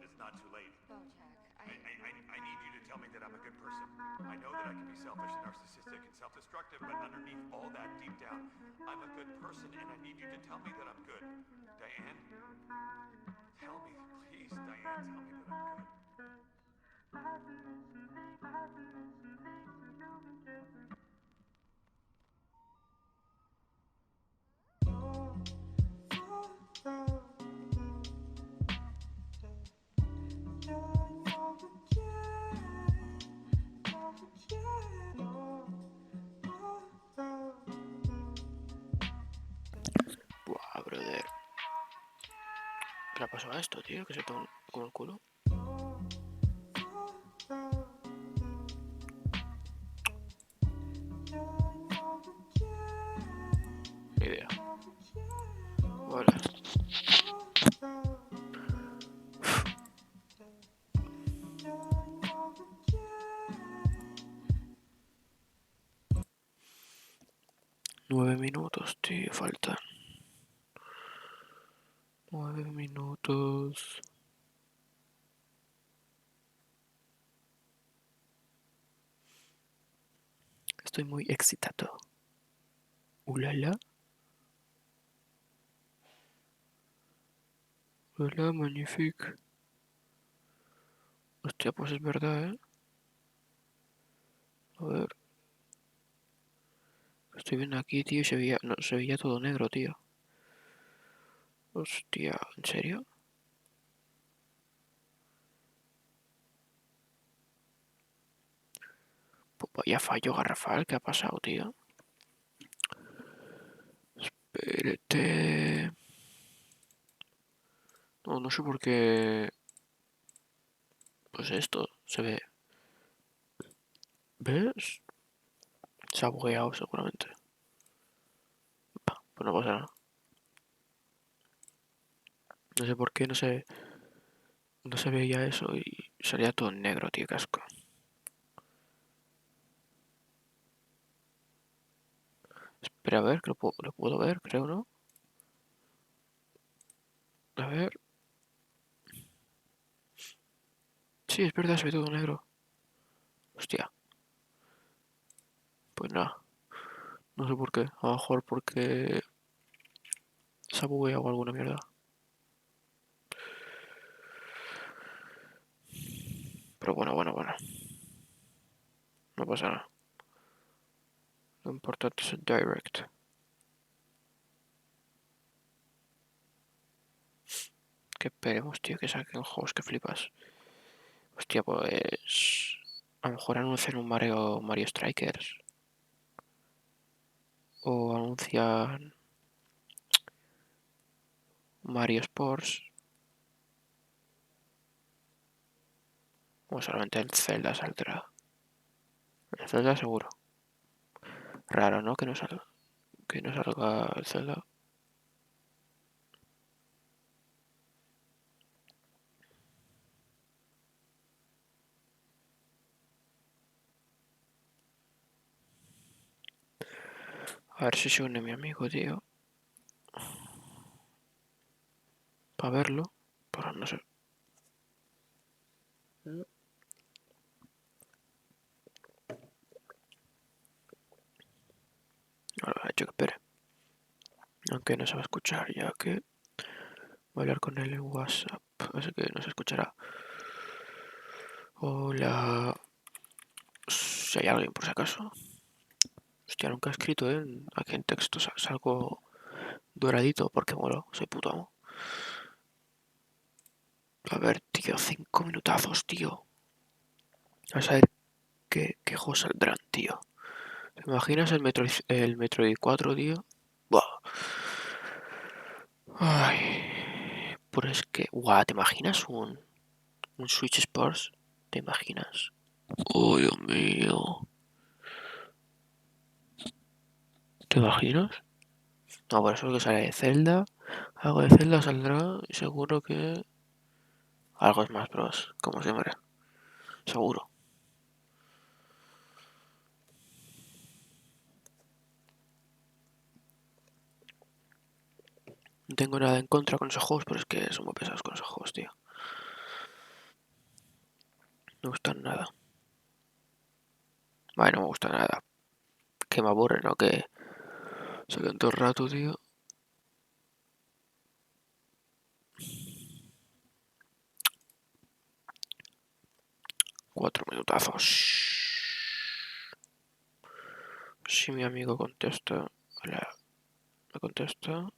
that it's not too late. Bojack, I need you to tell me that I'm a good person. I know that I can be selfish and narcissistic and self-destructive, but underneath all that, deep down, I'm a good person, and I need you to tell me that I'm good. Diane? Tell me, please, Diane, tell me that I'm good. Buah, brother. ¿Qué le ha pasado a esto, tío? Que se toma con el culo. Ni idea. Vale. Nueve minutos, tío, faltan. 9 minutos. Estoy muy excitado. Ulala. Ulala, magnifique. Hostia, pues es verdad, ¿eh? A ver. Estoy viendo aquí, tío, y se veía todo negro, tío. Hostia, ¿en serio? Pues vaya fallo garrafal, ¿qué ha pasado, tío? Espérate. No sé por qué. Pues esto se ve. ¿Ves? Se ha bugueado seguramente. Pues no pasa nada. No sé por qué no se veía eso y salía todo en negro, tío, casco. Espera, a ver, que lo puedo ver, creo, ¿no? A ver. Sí, es verdad, se ve todo negro. Hostia. Pues nada. No sé por qué. A lo mejor porque se ha bugueado alguna mierda. Pero bueno. No pasa nada. Lo importante es el direct. Que esperemos, tío, que saquen juegos que flipas. Hostia, pues. A lo mejor anuncian un Mario Strikers. O anuncian Mario Sports. O solamente el Zelda saldrá. El Zelda seguro. Raro, ¿no? Que no salga el Zelda. A ver si se une mi amigo, tío. Para verlo. Pero no sé. Ahora ha hecho que espere. Aunque no se va a escuchar, ya que voy a hablar con él en WhatsApp. Así que no se escuchará. Hola. Si hay alguien, por si acaso. Hostia, nunca he escrito, ¿eh? Aquí en texto salgo doradito porque, bueno, soy puto amo. A ver, tío, 5 minutazos, tío. A saber qué juegos saldrán, tío. ¿Te imaginas el Metroid 4, tío? Buah. Ay. Pero es que, guau, ¿te imaginas un Switch Sports? ¿Te imaginas? Oh, Dios mío. ¿Te imaginas? No, por eso es que sale de Zelda. Algo de Zelda saldrá y seguro que algo es más Bros. Como siempre. Seguro. No tengo nada en contra con esos juegos, pero es que son muy pesados con esos juegos, tío. No me gustan nada. Vale, no me gusta nada. Que me aburre, ¿no? Que se queden todo el rato, tío. 4 minutazos. Si mi amigo contesta, hola, me contesta.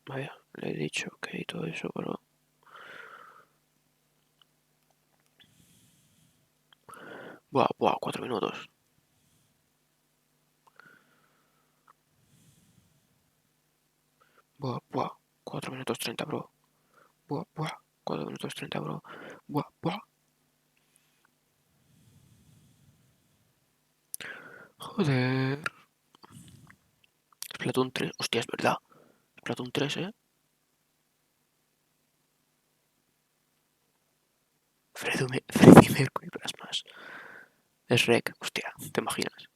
Vaya, le he dicho que y todo eso, pero... Buah, buah, 4 minutos. Buah, buah, 4 minutos 30, bro. Buah, buah, 4 minutos 30, bro. Buah, buah. Joder. Splatoon 3. Hostia, es verdad. Splatoon 3, ¿eh? Freddie Mercury Plasmas. Es Rec. Hostia, ¿te imaginas?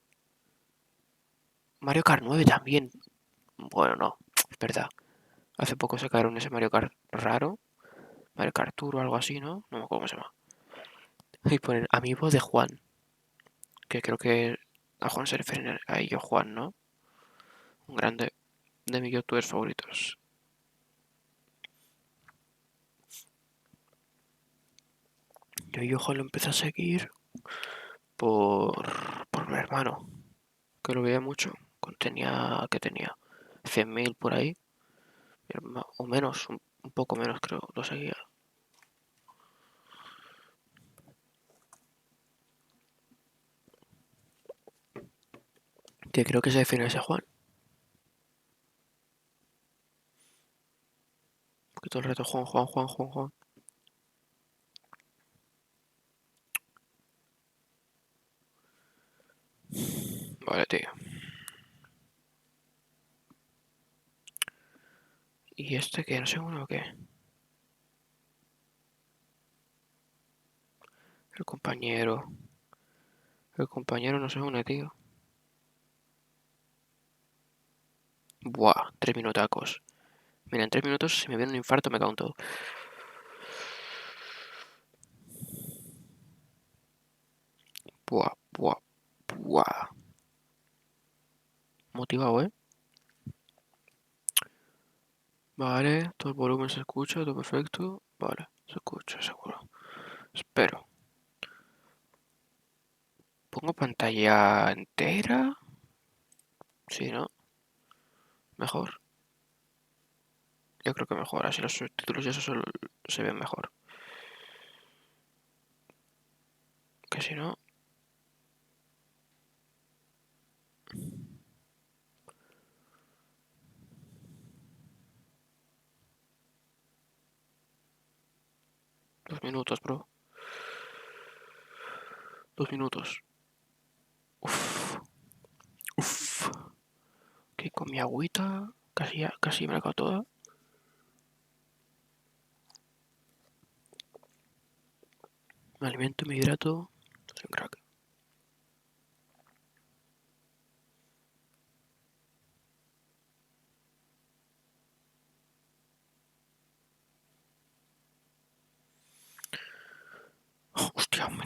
Mario Kart 9 también. Bueno, no. Es verdad. Hace poco sacaron ese Mario Kart raro. Mario Kart Tour o algo así, ¿no? No me acuerdo cómo se llama. Y ponen amigo de Juan. Que creo que a Juan se refieren a ello, Juan, ¿no? Un grande de mis youtubers favoritos. Yo Juan lo empecé a seguir por mi hermano, que lo veía mucho. Que tenía 100.000 por ahí, o menos, un poco menos creo, lo seguía. Que creo que se define ese Juan. Porque todo el rato Juan, Juan, Juan, Juan, Juan. Vale, tío. ¿Y este qué? No sé uno o qué. El compañero. El compañero no se une, tío. Buah, 3 minutacos. Mira, en 3 minutos si me viene un infarto me cago en todo. Buah, buah, buah. Motivado, ¿eh? Vale, todo el volumen se escucha, todo perfecto. Vale, se escucha, seguro. Espero. ¿Pongo pantalla entera? Sí, ¿no? Mejor. Yo creo que mejor, así los subtítulos y eso se ven mejor. Que si no... 2 minutos, bro. 2 minutos. Uf, uf. Que con mi agüita casi me la acabo toda. Me alimento, me hidrato. Soy un crack. Oh, hostia, 1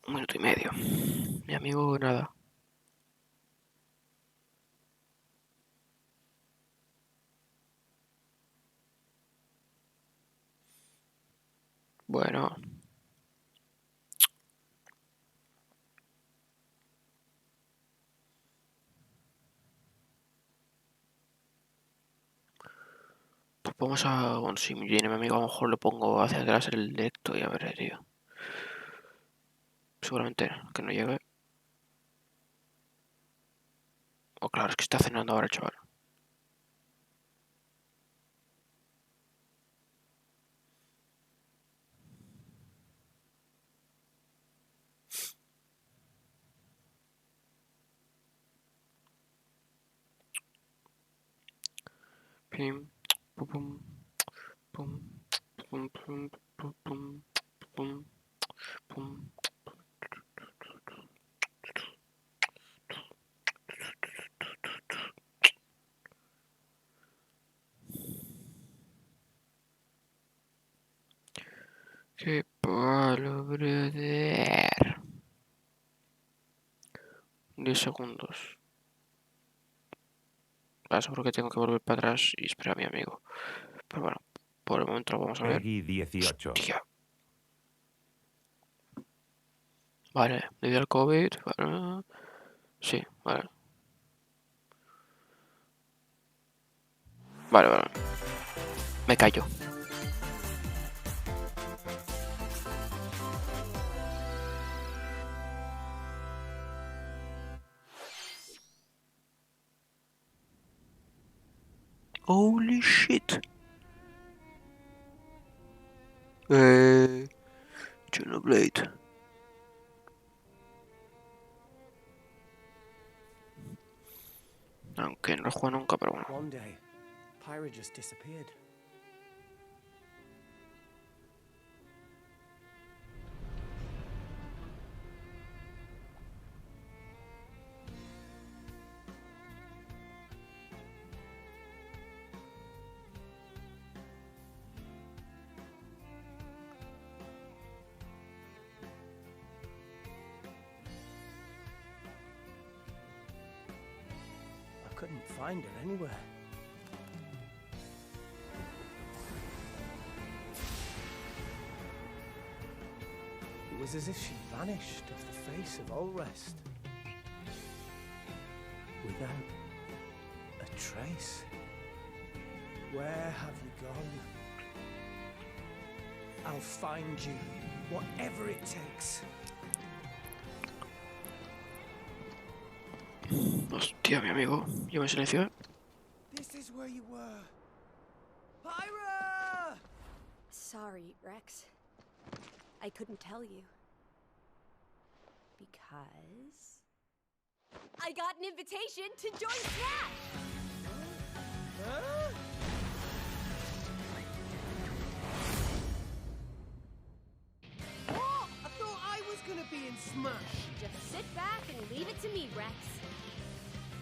minuto y medio. Mi amigo, nada. Bueno, pues vamos a... Bueno, si viene mi amigo, a lo mejor lo pongo hacia atrás el directo y a ver, tío. Seguramente que no llegue. O claro, es que está cenando ahora el chaval. Pim, pum, pum, pum, pum, pum, pum, pum, pum, pum. ¿Qué pasa? Halo, brother. 10 segundos. Ahora seguro que tengo que volver para atrás y esperar a mi amigo. Pero bueno, por el momento lo vamos a ver. Peggy 18. Hostia. Vale, le dio el COVID. Vale. Sí, vale. Vale. Me callo. Holy shit. Xenoblade. Aunque no lo juego nunca, pero bueno. One day, Pyra just disappeared. I couldn't find her anywhere. It was as if she vanished off the face of Ulrest. Without a trace. Where have you gone? I'll find you, whatever it takes. Hostia, mi amigo. Yo me silencio. This is where you were. Pyra! Sorry, Rex. I couldn't tell you. Because I got an invitation to join Smash! Huh? What? I thought I was gonna be in Smash. Just sit back and leave it to me, Rex.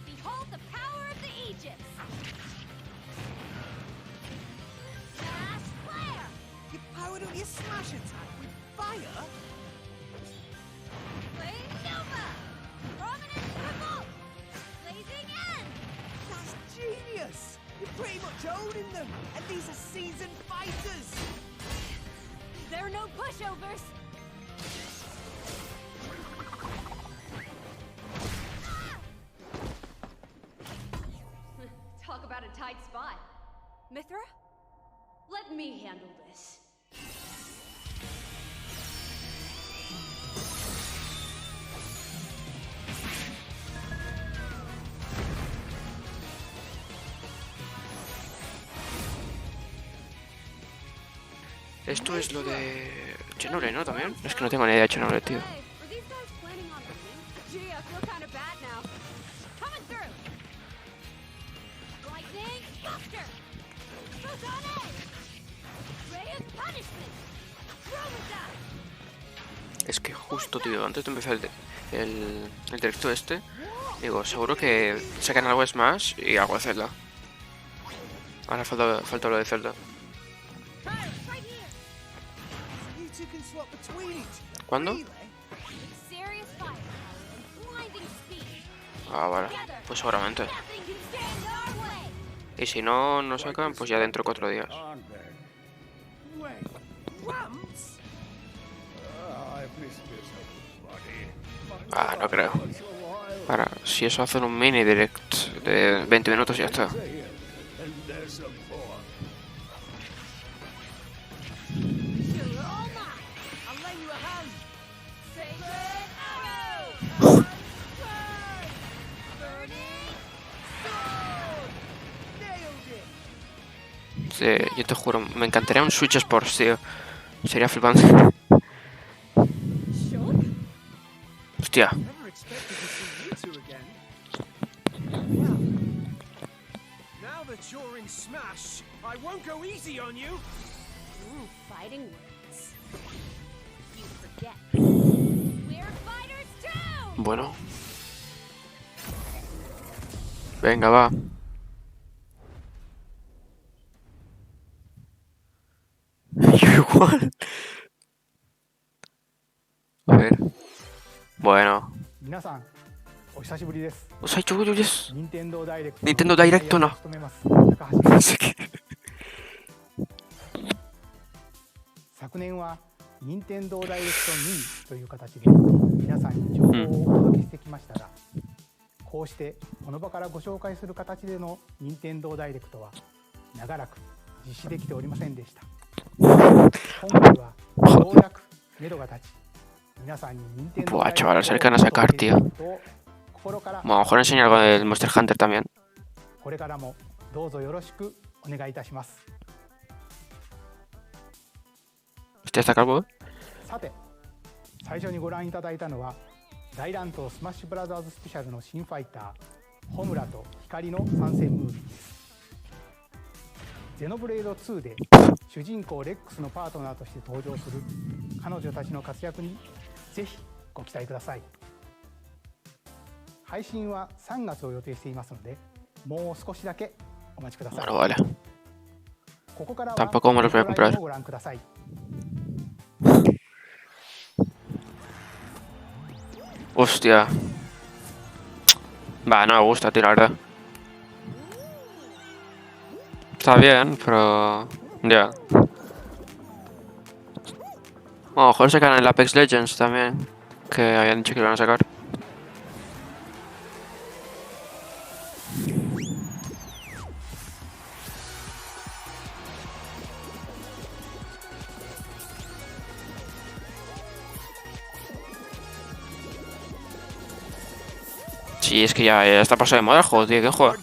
Behold the power of the Aegis! Smash Flare! You powered up your Smash attack with fire? Flame Nova! Prominent Revolt! Blazing End! That's genius! You're pretty much owning them, and these are seasoned fighters! There are no pushovers! Talk about a tight spot. Mithra? Let me handle this. Esto es lo de Xenoblade, ¿no? También. Es que no tengo ni idea de Xenoblade, tío. Hey, were these guys planning on winning? Gee, I feel kind of bad now. Coming through! Lightning Buster! Photon Edge! Ray of Punishment! Chromita! Es que justo, tío, antes de empezar el directo este, digo, seguro que sacan algo de Smash y algo de Zelda. Ahora falta lo de Zelda. Right here! You two can swap between each other. ¿Cuándo? Really? With serious firepower and blinding speed. Ah, vale. Together, Pues seguramente. nothing can stand our way! Y si no, no sacan, pues ya dentro de 4 días. Wait, Ramps? Ah, no creo. Ahora, si eso hacen un mini direct de 20 minutos y ya está. You're all mine! I'll lend you a hand. Sacred Arrow! Burning Sword! Nailed it. Sí, yo te juro, me encantaría un Switch Sports, tío. Sería flipante. Shock? Hostia. Never expected to see you two again. Well, now that you're in Smash, I won't go easy on you. Ooh, fighting words. You forget. We're fighters too! Bueno. Venga, va. Igual. A ver. Bueno. 皆さんお久しぶりです。 最長です。任天堂ダイレクト Nintendo Direct の務めます高橋です。昨年は任天堂ダイレクトミニという形で皆さんに情報をお届けしてきましたが、こうしてこの場からご紹介する形での任天堂ダイレクトは長らく実施できておりませんでした。今回はようやく目処が立ち、皆さんに任天堂 Buah, chaval, se van a sacar, tío. 心から Bueno, a lo mejor enseña algo del Monster Hunter también. これからもどうぞよろしくお願いいたします。 ¿Usted está calvo? さて、最初にご覧いただいたのは大乱闘スマッシュブラザーズスペシャルの新ファイターホムラと光の参戦ムービーです。ゼノブレード2で主人公レックスのパートナーとして登場する彼女たちの活躍にぜひご期待ください。配信は3月を予定していますので、もう少しだけお待ちください。 Bueno, vale. ここからは Tampoco me los voy a comprar. ご覧ください。 Hostia. Va, no me gusta, tío, la verdad. Está bien, pero... Ya. Bueno, a lo mejor sacan el Apex Legends también. Que habían dicho que lo iban a sacar. Sí, es que ya está pasado de moda el juego, tío. ¿Qué juego?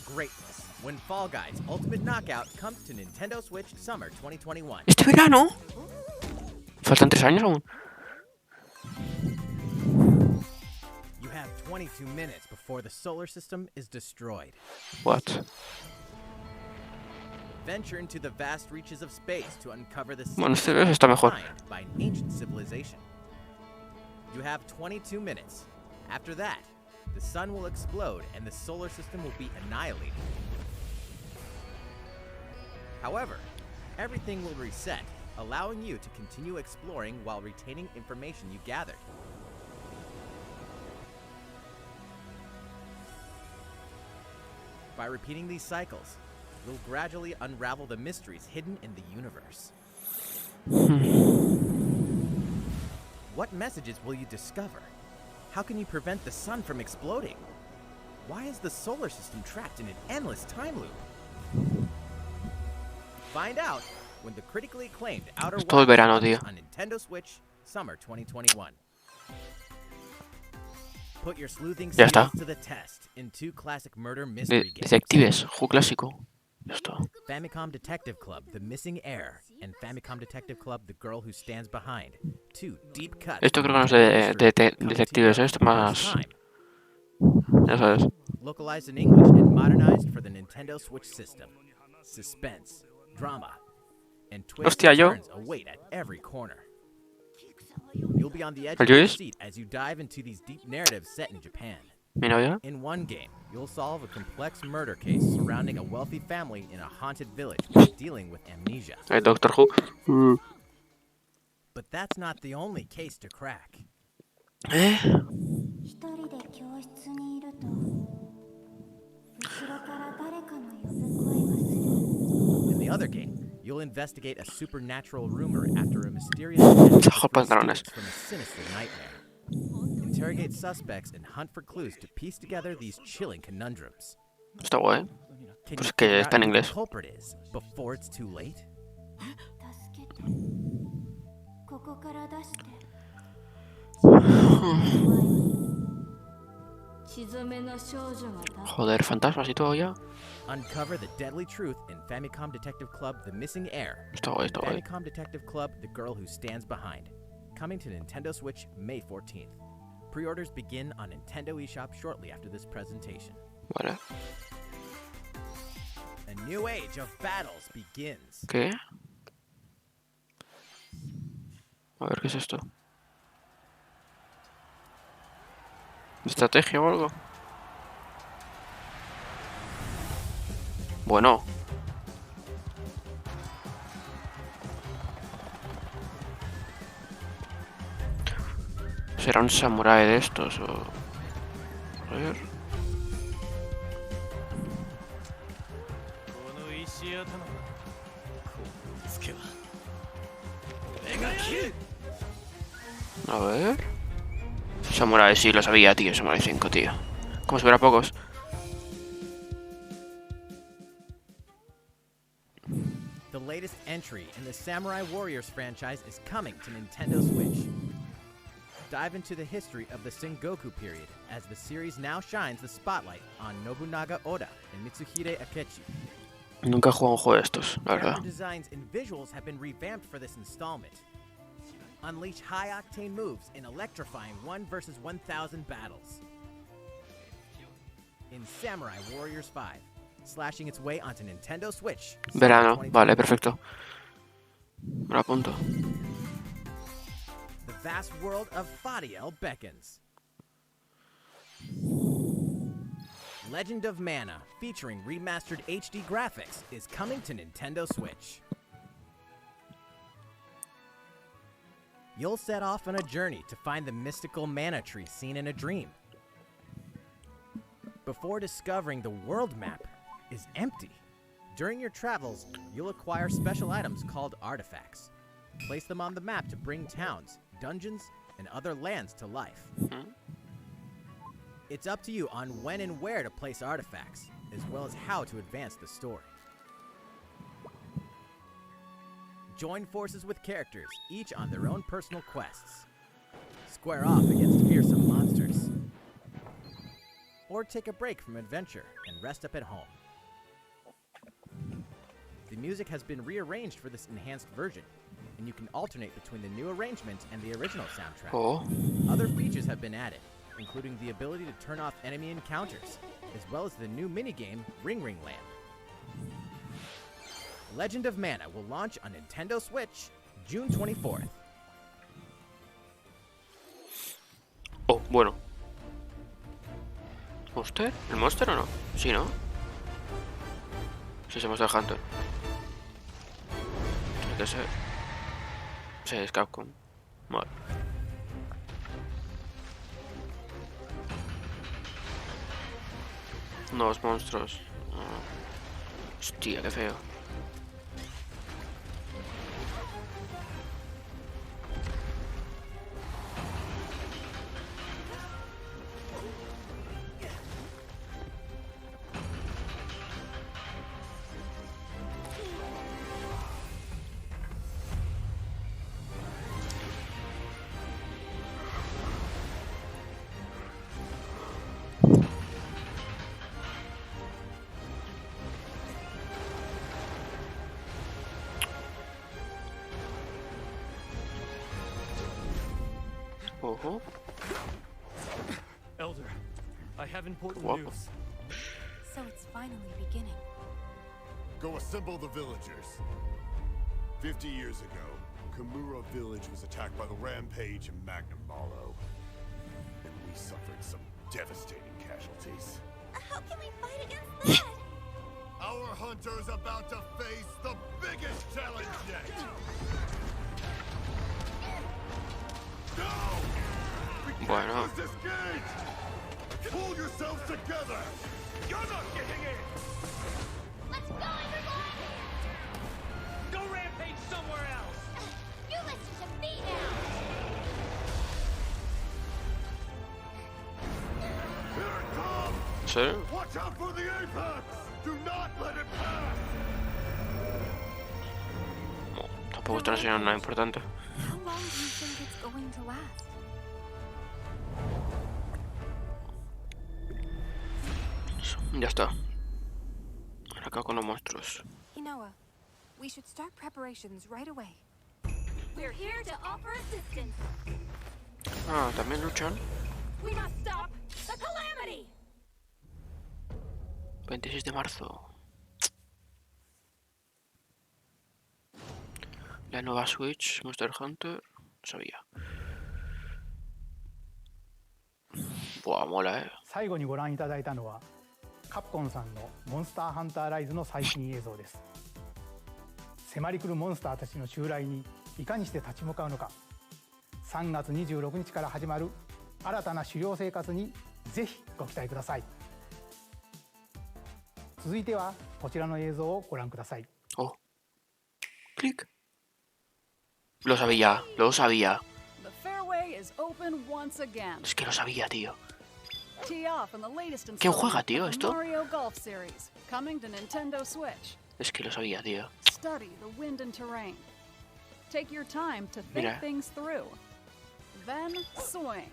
¿Este verano? Faltan 3 años aún. You have 22 minutes before the solar system is destroyed. What? Venture into the vast reaches of space to uncover the Bueno, secrets este está mejor. defined by an ancient civilization. You have 22 minutes. After that, the sun will explode and the solar system will be annihilated. However, everything will reset, allowing you to continue exploring while retaining information you gathered. By repeating these cycles, you'll gradually unravel the mysteries hidden in the universe. What messages will you discover? How can you prevent the sun from exploding? Why is the solar system trapped in an endless time loop? Find out when the critically acclaimed Outer Todo el verano, Wilds tío. comes on Nintendo Switch Summer 2021. Put your sleuthing Ya está. skills to the test in 2 classic murder mystery games. Detectives, juego clásico. Ya está. Famicom Detective Club: The Missing Heir and Famicom Detective Club: The Girl Who Stands Behind. 2 deep cuts. Esto creo que no es de detectives, esto más... Ya sabes. Localized in English and modernized for the Nintendo Switch system. Suspense, drama, and twists Hostia, and yo. turns await at every corner. You'll be on the edge ¿El of your Luis? seat as you dive into these deep narratives set in Japan. Mi novia. In one game, you'll solve a complex murder case surrounding a wealthy family in a haunted village dealing with amnesia. El Doctor Who. But that's not the only case to crack. 一人で教室にいると後ろから誰かの呼ぶ声がする。 In the other game, you'll investigate a supernatural rumor after a mysterious event Sajo pantalones. from a sinister nightmare. Interrogate suspects and hunt for clues to piece together these chilling conundrums. Está guay. Can Pues you que figure está en out who the inglés. culprit is before it's too late? 助けて。ここから出して。血染めの少女が立つ。 Joder, fantasmas y todo ya. Uncover the deadly truth in Famicom Detective Club: The Missing Heir. Está guay, está guay. Famicom Detective Club: The Girl Who Stands Behind. Coming to Nintendo Switch May 14th. Pre-orders begin on Nintendo eShop shortly after this presentation. Vale. A new age of battles begins. ¿Qué? A ver, ¿qué es esto? ¿Estrategia o algo? Bueno. ¿Será un samurái de estos o...? A ver... A ver... Samurai, sí, lo sabía, tío. Samurai 5, tío. Como si hubiera pocos. The latest entry in the Samurai Warriors franchise is coming to Nintendo Switch. Dive into the history of the Sengoku period as the series now shines the spotlight on Nobunaga Oda and Mitsuhide Akechi. Nunca he jugado un juego de estos, la verdad. Character designs and visuals have been revamped for this installment. Unleash high-octane moves in electrifying 1 versus 1,000 battles. In Samurai Warriors 5, slashing its way onto Nintendo Switch. Verano, vale, perfecto. Me lo apunto. The vast world of Fadiel beckons. Legend of Mana, featuring remastered HD graphics, is coming to Nintendo Switch. You'll set off on a journey to find the mystical mana tree seen in a dream. Before discovering the world map is empty. During your travels, you'll acquire special items called artifacts. Place them on the map to bring towns, dungeons, and other lands to life. It's up to you on when and where to place artifacts, as well as how to advance the story. Join forces with characters, each on their own personal quests. Square off against fearsome monsters. Or take a break from adventure and rest up at home. The music has been rearranged for this enhanced version, and you can alternate between the new arrangement and the original soundtrack. Oh. Other features have been added, including the ability to turn off enemy encounters, as well as the new minigame Ring Ring Land. Legend of Mana will launch on Nintendo Switch June 24th. Oh, bueno. ¿Monster? ¿El Monster o no? Sí, ¿no? Sí, es Monster Hunter. Tiene que ser. Sí, es Capcom. Vale. Nuevos monstruos. Hostia, qué feo. Ojo. Elder, I have important Guapo. news. So it's finally beginning. Go assemble the villagers. 50 years ago, Kamura village was attacked by the Rampage and Magnum Malo. And we suffered some devastating casualties. How can we fight against that? Our hunter's about to face the biggest challenge yet! No! We can't Bueno. lose this gate! Pull yourselves together! You're not getting in! Let's go, everyone! Go rampage somewhere else! You listen to me now! Here it comes! ¿Sí? Watch out for the apex! Do not let it pass! Tampoco está enseñando nada importante. How long do you think it's going to last? Ya está. Ahora acá con los monstruos. Inoa, we should start preparations right away. We're here to offer assistance. Ah, también luchan. We must stop the calamity! 26 de marzo. La nueva Switch, Monster Hunter. No sabía. Buah, mola, 最後にご覧いただいたのはカプコンさんのモンスターハンターライズの最新映像です。迫り来るモンスターたちの襲来にいかにして立ち向かうのか、3月26日から始まる新たな狩猟生活にぜひご期待ください。続いてはこちらの映像をご覧ください。 Oh. Clic. Lo sabía, lo sabía. The fairway is open once again. Es que lo sabía, tío. Tee off in the latest ¿Quién juega, installment tío, of the esto? Mario Golf Series, coming to Nintendo Switch. Es que lo sabía, tío. Study the wind and terrain. Take your time to think Mira. things through. Then swing.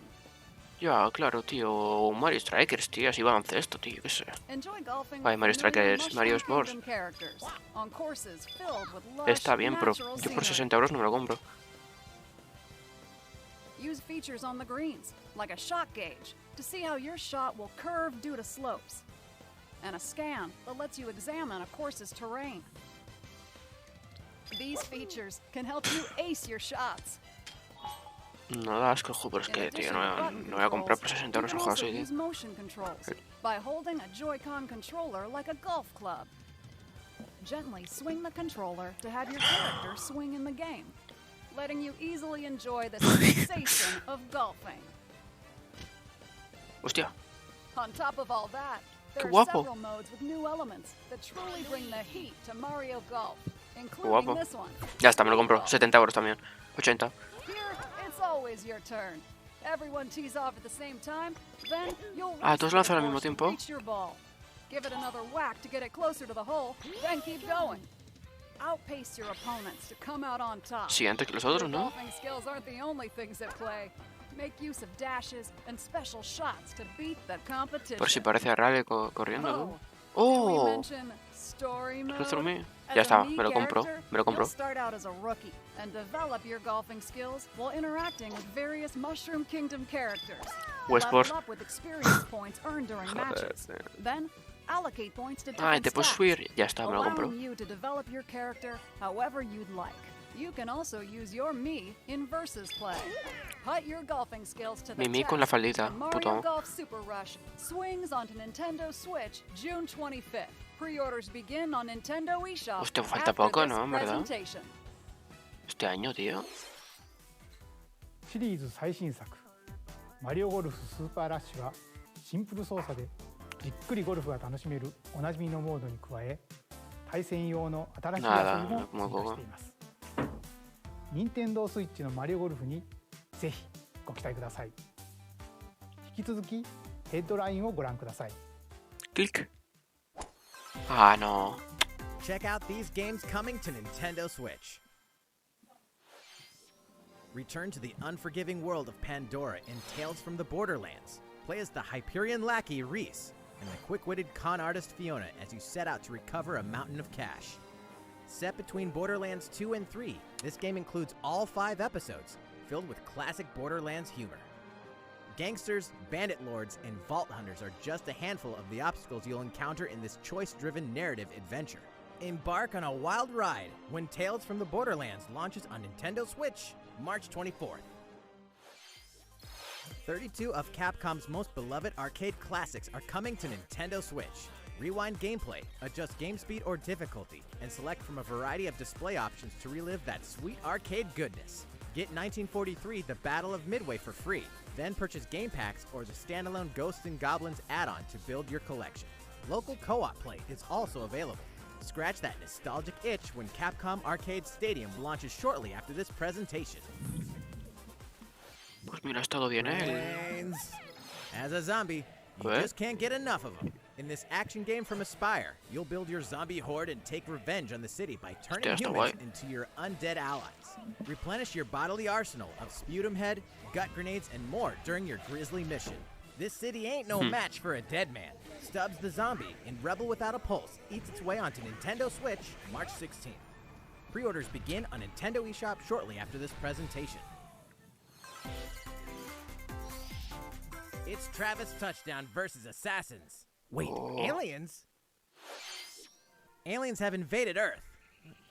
Ya, claro, tío. Mario Strikers, tío. Así baloncesto, tío. ¿Qué sé? Enjoy golfing Vale, with Mario familiar Strikers, Mushroom Mario Sports. Kingdom characters on courses filled with lush, Está bien, pero natural yo por scenery. 60 euros no me lo compro. Use features on the greens, like a shot gauge, to see how your shot will curve due to slopes. And a scan that lets you examine a course's terrain. These features can help you ace your shots. No da asco el juego, pero es In que, addition tío, to no button voy a comprar controls, por 60 you euros can un juego also así, use tío. motion controls by holding a Joy-Con controller like a golf club. Gently swing the controller to have your character swing in the game, letting you easily enjoy the sensation of golfing. Hostia. On top of all that, Qué there are guapo. several modes with new elements that truly bring the heat to Mario Golf, including guapo. this one. Ya está, me lo compro. 70 euros también. 80. Here, it's always your turn. Everyone tees off at the same time, then you'll Ah, race ¿todos to the lanzan al mismo course and tiempo? reach your ball. Give it another whack to get it closer to the hole, then keep going. Outpace your opponents to come out on top. Sí, antes que los Your otros, ¿no? golfing skills aren't the only things at play. Make use of dashes and special shots to beat the competition. Por si parece a Raleigh corriendo, ¿no? Did we ¡Oh! mention story Just through mode? me. As Ya a está, Mii me lo compro. character, Me lo compro. You'll start out as a rookie and develop your golfing skills while interacting with various Mushroom Kingdom characters. Westport. Level up with experience points earned during Joder, matches. tío. Then allocate points to Ah, y different te puedes stats, subir. Ya está, me lo compro. allowing you to develop your character however you'd like. You can also use your Mii in versus play. Put your golfing skills to the Mi Mii test. con la faldita, The puto Mario amo. Golf Super Rush swings onto Nintendo Switch June 25th. Pre-orders begin on Nintendo eShop. Hostia, falta after poco, this ¿no? En verdad. presentation. Este año, tío. シリーズ最新作「マリオゴルフスーパーラッシュ」はシンプル操作でじっくりゴルフが楽しめるおなじみのモードに加え対戦用の新しい遊びも追加しています。任天堂スイッチのマリオゴルフにぜひご期待ください。引き続きヘッドラインをご覧ください。 Clic. Ah, no. Check out these games coming to Nintendo Switch. Return to the unforgiving world of Pandora in Tales from the Borderlands. Play as the Hyperion lackey Reese and the quick-witted con artist Fiona as you set out to recover a mountain of cash. Set between Borderlands 2 and 3, this game includes all 5 episodes, filled with classic Borderlands humor. Gangsters, bandit lords, and vault hunters are just a handful of the obstacles you'll encounter in this choice-driven narrative adventure. Embark on a wild ride when Tales from the Borderlands launches on Nintendo Switch, March 24th. 32 of Capcom's most beloved arcade classics are coming to Nintendo Switch. Rewind gameplay, adjust game speed or difficulty, and select from a variety of display options to relive that sweet arcade goodness. Get 1943 The Battle of Midway for free, then purchase game packs or the standalone Ghosts and Goblins add-on to build your collection. Local co-op play is also available. Scratch that nostalgic itch when Capcom Arcade Stadium launches shortly after this presentation. Pues mira, es todo bien, ¿eh? Brains. As a zombie, you What? just can't get enough of them. In this action game from Aspyr, you'll build your zombie horde and take revenge on the city by turning Hostia, está humans guay. into your undead allies. Replenish your bodily arsenal of sputum head, gut grenades, and more during your grisly mission. This city ain't no match for a dead man. Stubbs the Zombie in Rebel Without a Pulse eats its way onto Nintendo Switch March 16th. Pre-orders begin on Nintendo eShop shortly after this presentation. It's Travis Touchdown versus Assassins. Wait, aliens? Aliens have invaded Earth.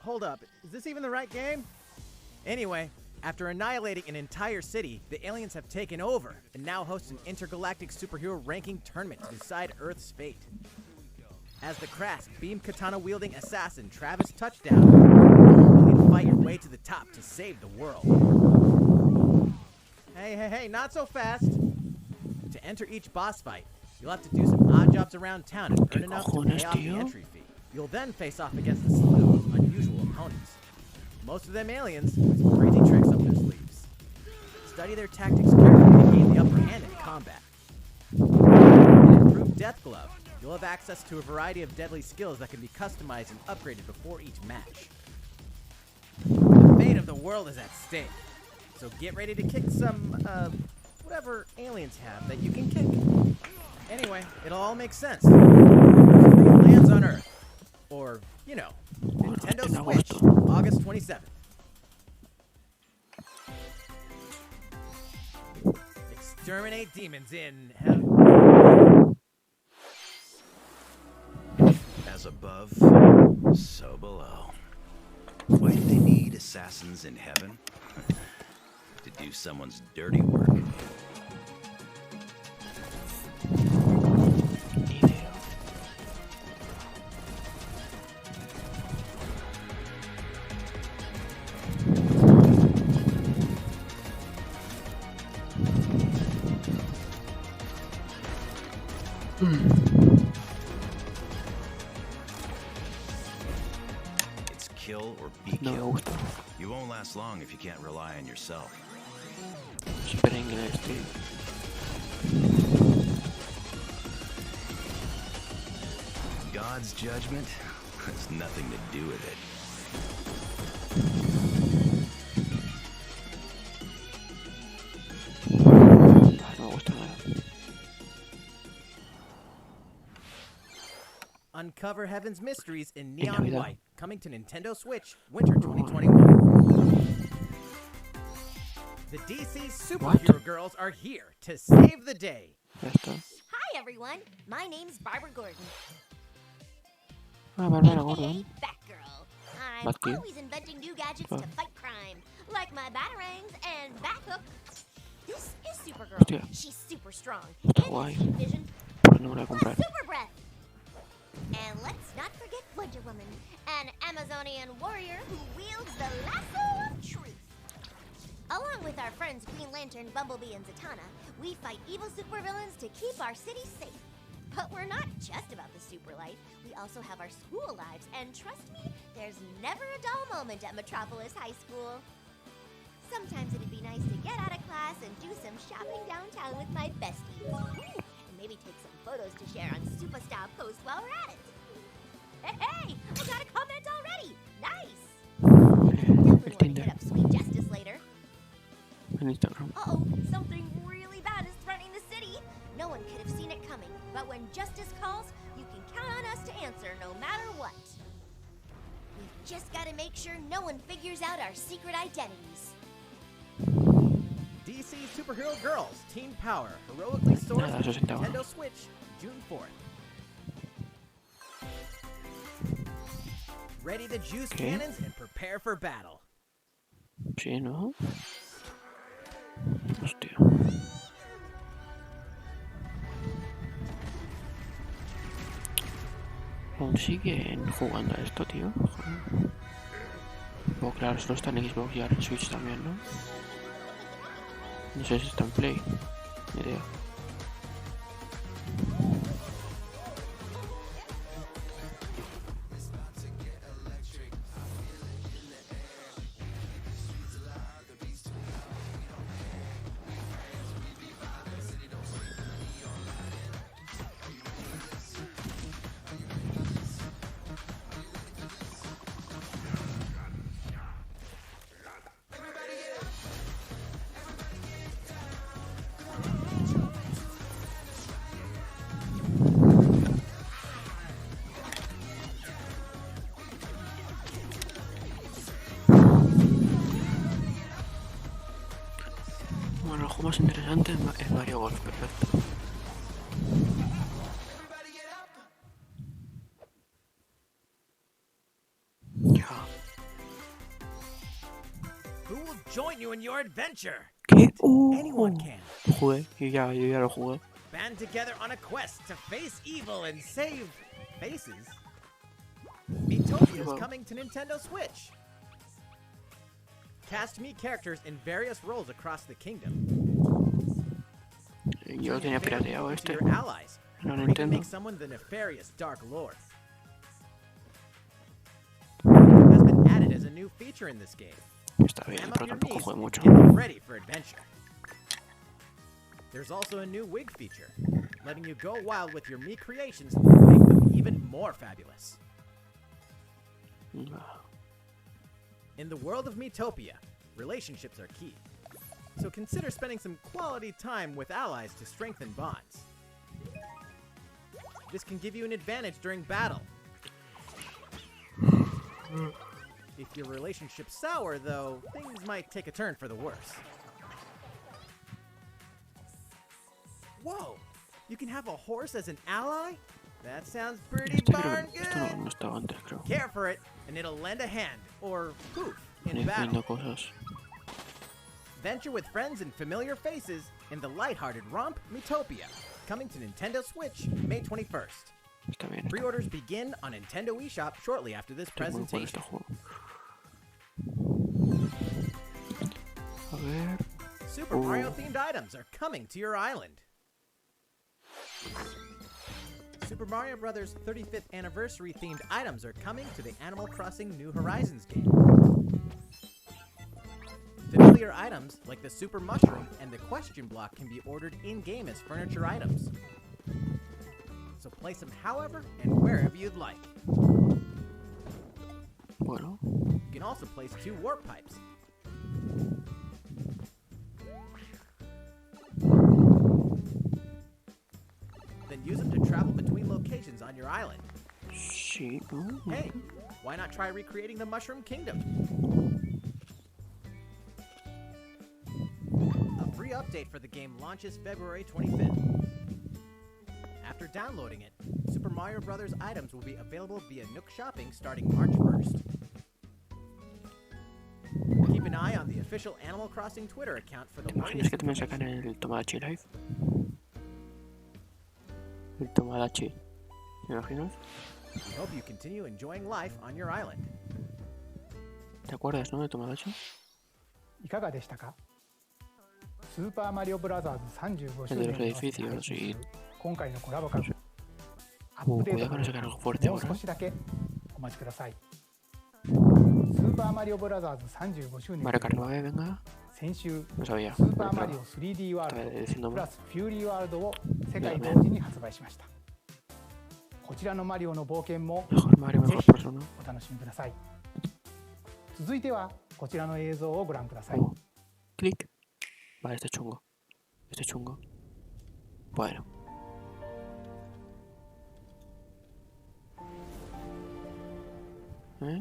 Hold up, is this even the right game? Anyway, after annihilating an entire city, the aliens have taken over and now host an intergalactic superhero ranking tournament to decide Earth's fate. As the crass, beam katana-wielding assassin Travis Touchdown, you'll need to fight your way to the top to save the world. Hey, not so fast. To enter each boss fight, you'll have to do some odd jobs around town and earn enough to cojones, pay off the tío? entry fee. You'll then face off against a slew of unusual opponents. Most of them aliens with some crazy tricks up their sleeves. Study their tactics carefully to gain the upper hand in combat. With an improved Death Glove, you'll have access to a variety of deadly skills that can be customized and upgraded before each match. The fate of the world is at stake, so get ready to kick some, whatever aliens have that you can kick. Anyway, it'll all make sense. Something lands on Earth. Or, you know, Nintendo Switch, August 27th. Exterminate demons in hell. As above, so below. Why do they need assassins in heaven? To do someone's dirty work. It's kill or be No me killed. gusta. You won't last long if you can't rely on yourself. Súper inglés, tío. God's judgment has nothing to do with it. No me gusta nada. Uncover Heaven's Mysteries in Neon Navidad. White, coming to Nintendo Switch, Winter 2021. The DC superhero girls are here to save the day. Ya está. Hi, everyone. My name's Barbara Gordon. Ah, Bárbara Gordon. Batgirl. I'm Batgirl. always inventing new gadgets Oh. to fight crime, like my batarangs and Bathook. This is Supergirl. Hostia. She's super strong. Está And guay. has vision. Pues no me la voy a Plus comprar. super breath. And let's not forget Wonder Woman, an Amazonian warrior who wields the lasso of truth. Along with our friends Green Lantern, Bumblebee, and Zatanna, we fight evil supervillains to keep our city safe. But we're not just about the super life. We also have our school lives, and trust me, there's never a dull moment at Metropolis High School. Sometimes it'd be nice to get out of class and do some shopping downtown with my besties. And maybe take some photos to share on Superstar Post while we're at it. Hey, I got a comment already. Nice. Definitely want to Tinder. hit up Sweet Justice later. En Instagram. Uh-oh, something really bad is threatening the city. No one could have seen it coming, but when justice calls, you can count on us to answer no matter what. We've just got to make sure no one figures out our secret identities. DC Superhero Girls, Team Power, heroically sourced Nada, for 60 Nintendo euros. Switch, June 4th. Ready to juice Okay. cannons and prepare for battle. Sí, ¿no? Hostia. ¿Aún siguen jugando a esto, tío? Joder. Oh, claro, solo está en Xbox y ahora en Switch también, ¿no? No sé si está en Play. Ni idea. Bueno, el juego más interesante es Mario Golf, perfecto. Ya. Who will join you in your adventure? ¿Qué? Anyone can. Lo jugué, yo ya lo jugué. Band together on a quest to face evil and save faces. Miitopia is Wow. coming to Nintendo Switch. Cast me characters in various roles across the kingdom. Yo tenía pirateado to este. your allies, En el or even Nintendo. make someone the nefarious Dark Lord. It has been added as a new feature in this game. Está bien, Ram pero up your tampoco knees jugué and mucho. get ready for adventure. There's also a new wig feature, letting you go wild with your Mii creations and make them even more fabulous. In the world of Miitopia, relationships are key. So consider spending some quality time with allies to strengthen bonds. This can give you an advantage during battle. If your relationship's sour, though, things might take a turn for the worse. Whoa! You can have a horse as an ally? That sounds pretty Este, creo darn que, esto good! no estaba antes, creo. Care for it, and it'll lend a hand, or poof, in battle. Viendo cosas. Venture with friends and familiar faces in the lighthearted romp Miitopia, coming to Nintendo Switch May 21st. Está bien. Pre-orders begin on Nintendo eShop shortly after this Estoy muy bueno presentation. este juego. A ver. Super Mario themed items are coming to your island. Super Mario Bros. 35th anniversary themed items are coming to the Animal Crossing New Horizons game. Familiar items like the Super Mushroom and the Question Block can be ordered in-game as furniture items. So place them however and wherever you'd like. Bueno. You can also place 2 warp pipes. Then use them to travel between locations on your island. Sí. Hey, why not try recreating the Mushroom Kingdom? A free update for the game launches February 25th. After downloading it, Super Mario Bros. Items will be available via Nook Shopping starting March 1st. Keep an eye on the official Animal Crossing Twitter account for the ¿Te imaginas latest que también sacan el Tomodachi Live? El Tomodachi. ¿Te imaginas? We hope you continue enjoying life on your island. ¿Te acuerdas, no, de Tomodachi? いかがでしたか？スーパーマリオブラザーズ35周 El de 年 los に合わせて edificios 配信す y... る今回のコラボ感アップデー cuidado ト que no の sacan algo fuerte もう ahora. 少しだけお待ちください。スーパーマリオブラザーズ35周年 Mario Kart 9, venga. 先週 No sabía. スーパーマリオ 3D ワール Estaba ド diciendo プラ mal. スフューリーワールドを世界同時に発売しました。こちらのマリオの冒険も Mejor Mario, ぜ mejor ひ persona. お楽しみください。続いてはこちらの映像をご覧ください。 Clic. Vale, este chungo. Este chungo. Bueno. ¿Eh?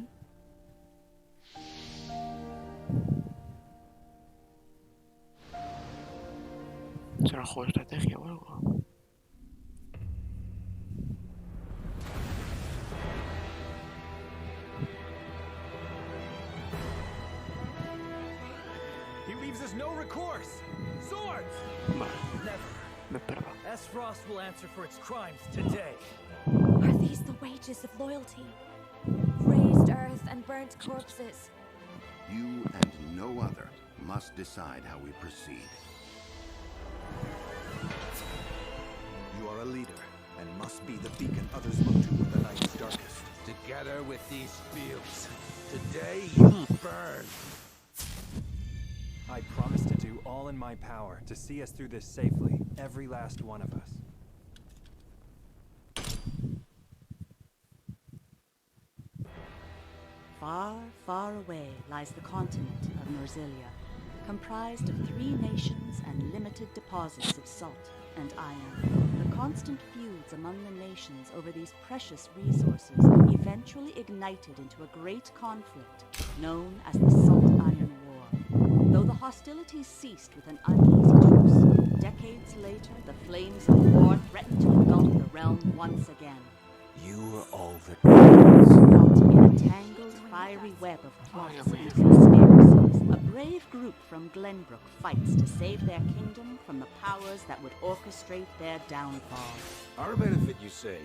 ¿Será un juego de estrategia o algo? He leaves us no recourse. Swords! Vale, Never. me esperaba. S. Frost will answer for its crimes today. Are these the wages of loyalty? Raised earth and burnt corpses. You and no other must decide how we proceed. You are a leader, and must be the beacon others look to when the night is darkest. Together with these fields, today you burn. I promise to do all in my power to see us through this safely, every last one of us. Far, far away lies the continent of Norzilia, comprised of 3 nations and limited deposits of salt and iron. The constant feuds among the nations over these precious resources eventually ignited into a great conflict known as the Salt Iron War. Though the hostilities ceased with an uneasy truce, decades later the flames of war threatened to engulf the realm once again. You were all that remains. Caught in a tangled, fiery web of plots and conspiracies, a brave group from Glenbrook fights to save their kingdom from the powers that would orchestrate their downfall. Our benefit, you say?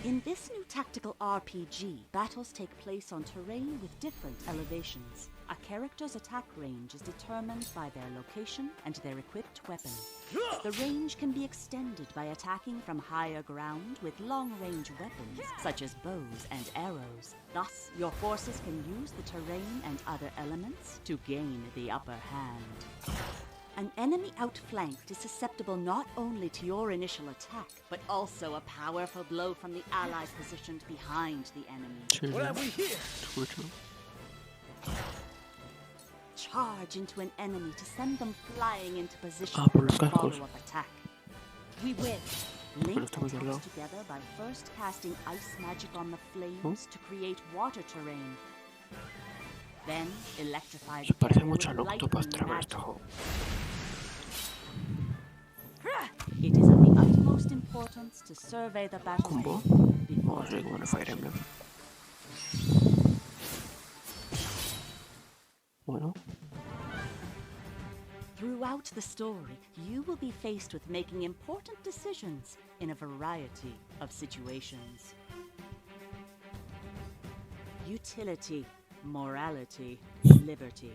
In this new tactical RPG, battles take place on terrain with different elevations. A character's attack range is determined by their location and their equipped weapon. The range can be extended by attacking from higher ground with long-range weapons, such as bows and arrows. Thus, your forces can use the terrain and other elements to gain the upper hand. An enemy outflanked is susceptible not only to your initial attack, but also a powerful blow from the ally positioned behind the enemy. What have we here? Charge into an enemy to send them flying into position por for los a cascos. follow-up attack. We win. Link attacks together by first casting ice magic on the flames to create water terrain. Then electrify Se the parece area mucho with al Octopus lightning Traveler magic. este juego. It is of the utmost importance to survey the Combo. battlefield before No sé, como en Fire Emblem. Bueno, Throughout the story, you will be faced with making important decisions in a variety of situations. Utility, morality, liberty.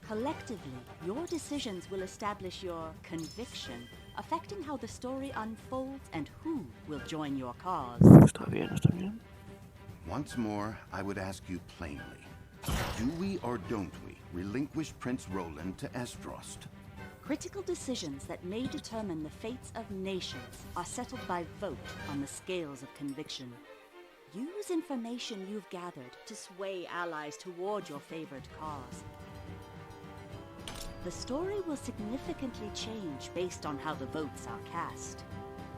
Collectively, your decisions will establish your conviction, affecting how the story unfolds and who will join your cause. está bien, está bien. Once more, I would ask you plainly. Do we or don't we relinquish Prince Roland to Estrost? Critical decisions that may determine the fates of nations are settled by vote on the scales of conviction. Use information you've gathered to sway allies toward your favored cause. The story will significantly change based on how the votes are cast.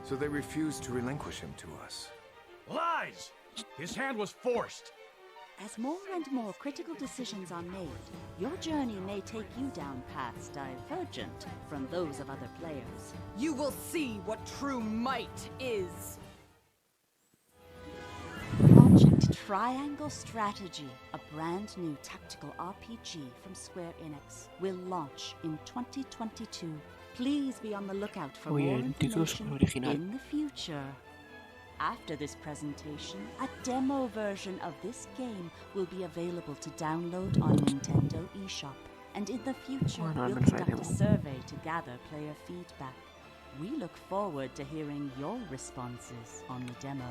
So they refused to relinquish him to us. Lies! His hand was forced. As more and more critical decisions are made, your journey may take you down paths divergent from those of other players. You will see what true might is. Project Triangle Strategy, a brand new tactical RPG from Square Enix, will launch in 2022. Please be on the lookout for Oye, more el título es information original. in the future. After this presentation, a demo version of this game will be available to download on Nintendo eShop. And in the future, Bueno, we'll al menos hay conduct a demo. survey to gather player feedback. We look forward to hearing your responses on the demo.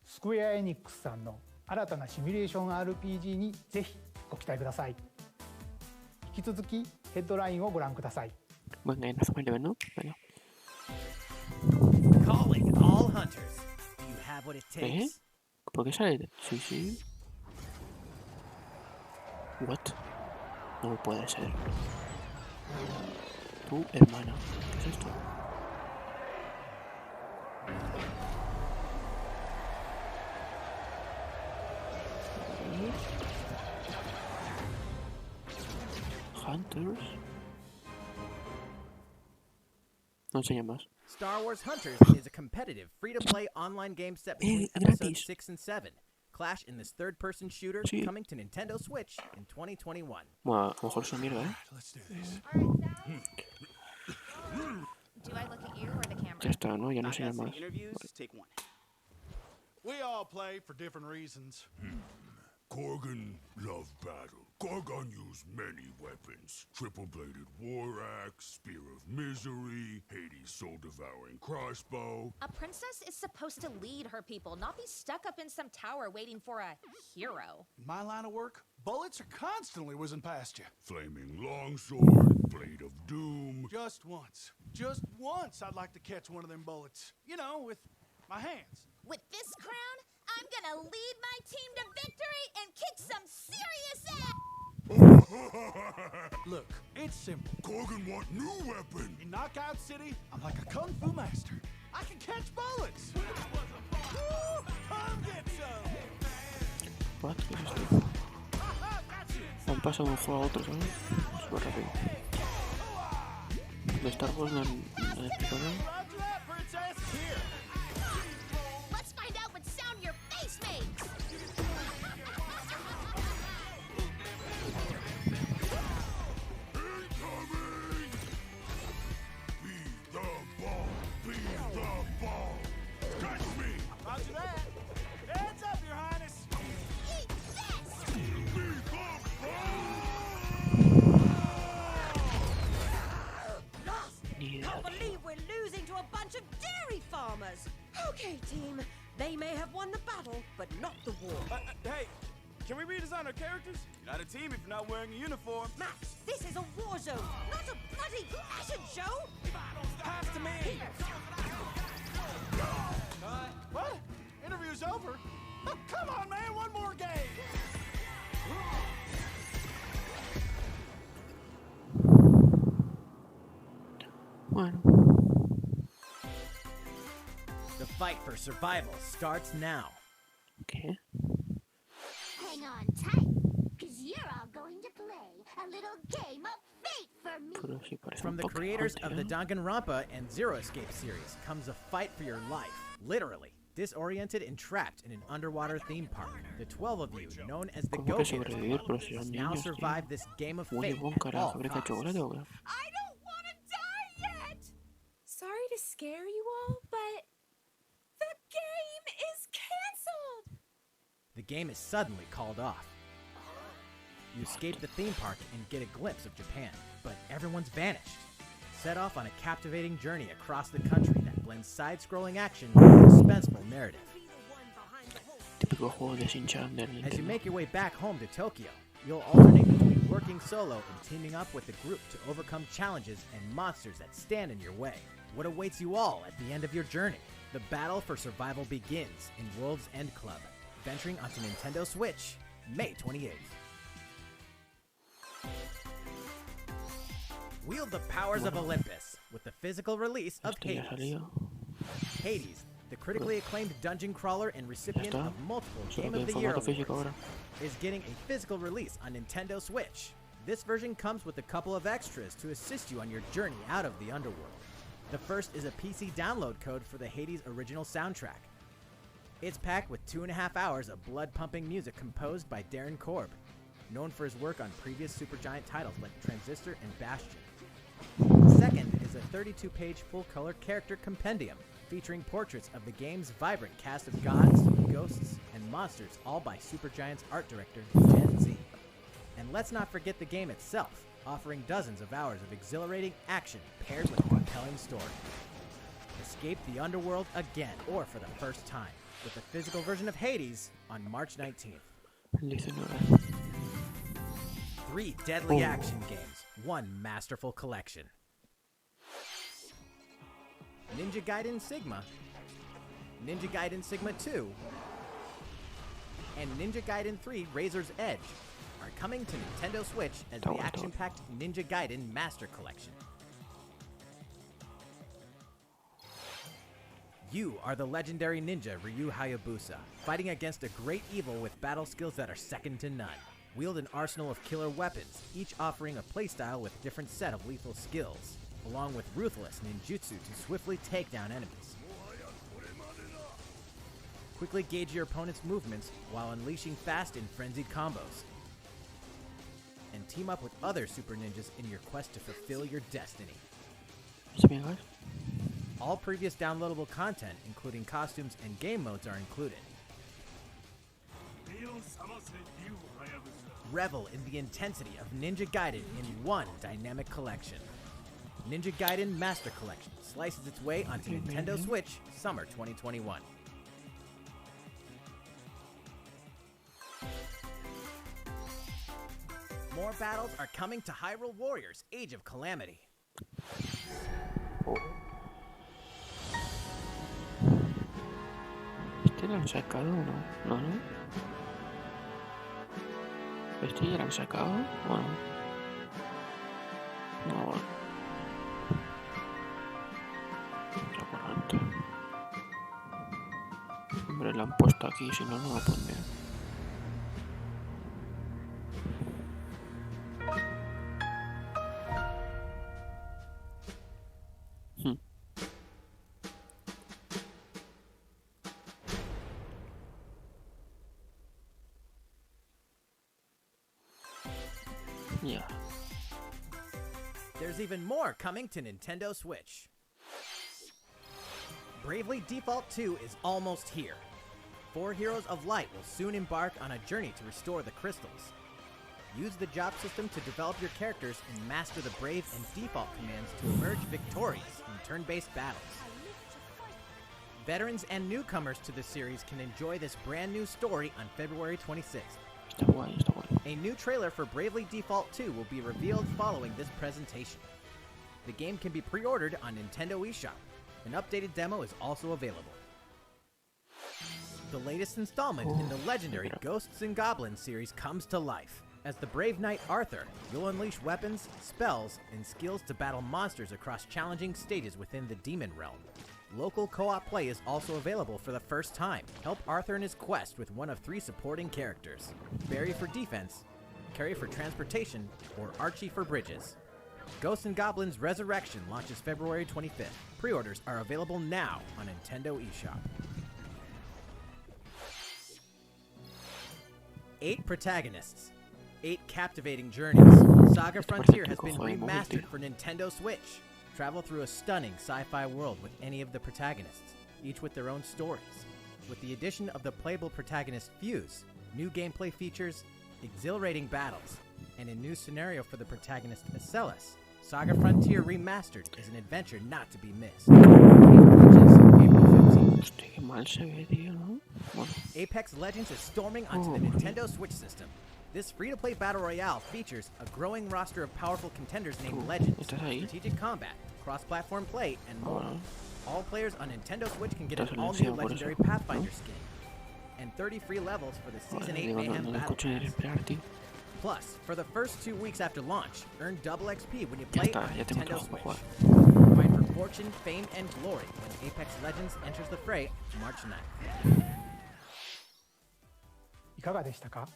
スクエア・エニックスさんの新たなシミュレーション RPG にぜひご期待ください。引き続きヘッドラインをご覧ください。 Venga, y nos hacemos el nivel, ¿no? Venga. Calling all hunters. Do you have what it ¿Eh? takes? ¿Por qué sale? Sí, sí. What? No puede ser. Tu hermana. ¿Qué es esto? Hunters. No enseña más. Star Wars Hunters is a competitive, free-to-play online game set Eh, between episodes gratis. 6 and 7. Clash in this third-person shooter Sí. coming to Nintendo Switch in 2021. Bueno, a lo mejor es una mierda, ¿eh? Let's do this. Do I look at you or the camera? Ya está, ¿no? Ya no enseña más. Take one. We all play for different reasons. Korgan loved battle. Korgan used many weapons. Triple-bladed war axe, spear of misery, Hades' soul-devouring crossbow. A princess is supposed to lead her people, not be stuck up in some tower waiting for a hero. In my line of work, bullets are constantly whizzing past you. Flaming longsword, blade of doom. Just once I'd like to catch one of them bullets. You know, with my hands. With this crown, I'm gonna lead my team to victory and kick some serious ass! Look, it's simple. Korgan want new weapon. In Knockout City, I'm like a kung fu master. I can catch bullets. Woo! Come get some! What? ¿Qué es esto? Han pasado de un juego a otro, ¿sabes? Súper rápido. De Star Wars no han explicado nada. Let's find out what sound your face makes! Be the bomb. They may have won the battle, but not the war. Hey, can we redesign our characters? You're not a team if you're not wearing a uniform. Max, this is a war zone, not a bloody fashion show! Pass to me! What? Interview's over? Oh, come on, man, one more game! Bueno. The fight for survival starts now. ¿Qué? Hang on tight, because you're all going to play a little game of fate for me. Pero sí parece From un the poco creators fuerte, of the ¿eh? Danganronpa and Zero Escape series comes a fight for your life, literally. Disoriented and trapped in an underwater theme park, the 12 of you, known as the ¿Cómo que sobrevivir? Pero Go-Getters, si son must now niños, survive tío. this game of Willy fate Wonka at la all fábrica de costs. chocolate, ¿o qué? I don't want to die yet! Sorry to scare you all, but the game is cancelled! The game is suddenly called off. You escape the theme park and get a glimpse of Japan, but everyone's vanished. Set off on a captivating journey across the country that blends side-scrolling action with a suspenseful narrative. Típico juego de Shin-chan del As you Nintendo. make your way back home to Tokyo, you'll alternate between working solo and teaming up with the group to overcome challenges and monsters that stand in your way. What awaits you all at the end of your journey? The battle for survival begins in World's End Club, venturing onto Nintendo Switch, May 28th. Wield the powers of Olympus with the physical release of Esto ya Hades. salió. Hades, the critically acclaimed dungeon crawler and recipient está. of multiple Solo Game que of en the Year formato físico awards, ahora. is getting a physical release on Nintendo Switch. This version comes with a couple of extras to assist you on your journey out of the underworld. The first is a PC download code for the Hades original soundtrack. It's packed with 2.5 hours of blood-pumping music composed by Darren Korb, known for his work on previous Supergiant titles like Transistor and Bastion. Second is a 32-page full-color character compendium featuring portraits of the game's vibrant cast of gods, ghosts, and monsters, all by Supergiant's art director, Gen Z. And let's not forget the game itself, offering dozens of hours of exhilarating action paired with a compelling story. Escape the underworld again, or for the first time, with the physical version of Hades on March 19th. 19. 3 deadly action games, 1 masterful collection. Ninja Gaiden Sigma, Ninja Gaiden Sigma 2, and Ninja Gaiden 3 Razor's Edge are coming to Nintendo Switch as the action-packed Ninja Gaiden Master Collection. You are the legendary ninja Ryu Hayabusa, fighting against a great evil with battle skills that are second to none. Wield an arsenal of killer weapons, each offering a playstyle with a different set of lethal skills, along with ruthless ninjutsu to swiftly take down enemies. Quickly gauge your opponent's movements while unleashing fast and frenzied combos. And team up with other super ninjas in your quest to fulfill your destiny. All previous downloadable content, including costumes and game modes, are included. Revel in the intensity of Ninja Gaiden in one dynamic collection. Ninja Gaiden Master Collection slices its way onto Nintendo Switch Summer 2021. More battles are coming to Hyrule Warriors Age of Calamity. ¿Este lo han sacado o no? No, no. ¿Este ya lo han sacado? Bueno. No, bueno. Hombre, lo han puesto aquí, si no, no lo pondrían. Yeah. There's even more coming to Nintendo Switch. Bravely Default 2 is almost here. 4 Heroes of Light will soon embark on a journey to restore the crystals. Use the job system to develop your characters and master the Brave and Default commands to emerge victorious in turn-based battles. Veterans and newcomers to the series can enjoy this brand new story on February 26th. A new trailer for Bravely Default 2 will be revealed following this presentation. The game can be pre-ordered on Nintendo eShop. An updated demo is also available. The latest installment in the legendary Ghosts and Goblins series comes to life. As the brave knight Arthur, you'll unleash weapons, spells, and skills to battle monsters across challenging stages within the Demon Realm. Local co-op play is also available for the first time. Help Arthur in his quest with one of 3 supporting characters: Barry for defense, Carrie for transportation, or Archie for bridges. Ghosts and Goblins Resurrection launches February 25th. Pre-orders are available now on Nintendo eShop. 8 protagonists, 8 captivating journeys. Saga Frontier has been remastered for Nintendo Switch. Travel through a stunning sci-fi world with any of the protagonists, each with their own stories. With the addition of the playable protagonist Fuse, new gameplay features, exhilarating battles, and a new scenario for the protagonist Acellus, Saga Frontier Remastered is an adventure not to be missed. Apex Legends is storming onto the Nintendo Switch system. This free-to-play battle royale features a growing roster of powerful contenders named Legends, strategic combat, cross-platform play, and more. All players on Nintendo Switch can get an all-new legendary Pathfinder skin, and 30 free levels for the Season 8 Mayhem Battle Pass. Plus, for the first 2 weeks after launch, earn double XP when you play on Nintendo Switch. Fight for fortune, fame, and glory when Apex Legends enters the fray March 9th. いかがでしたか？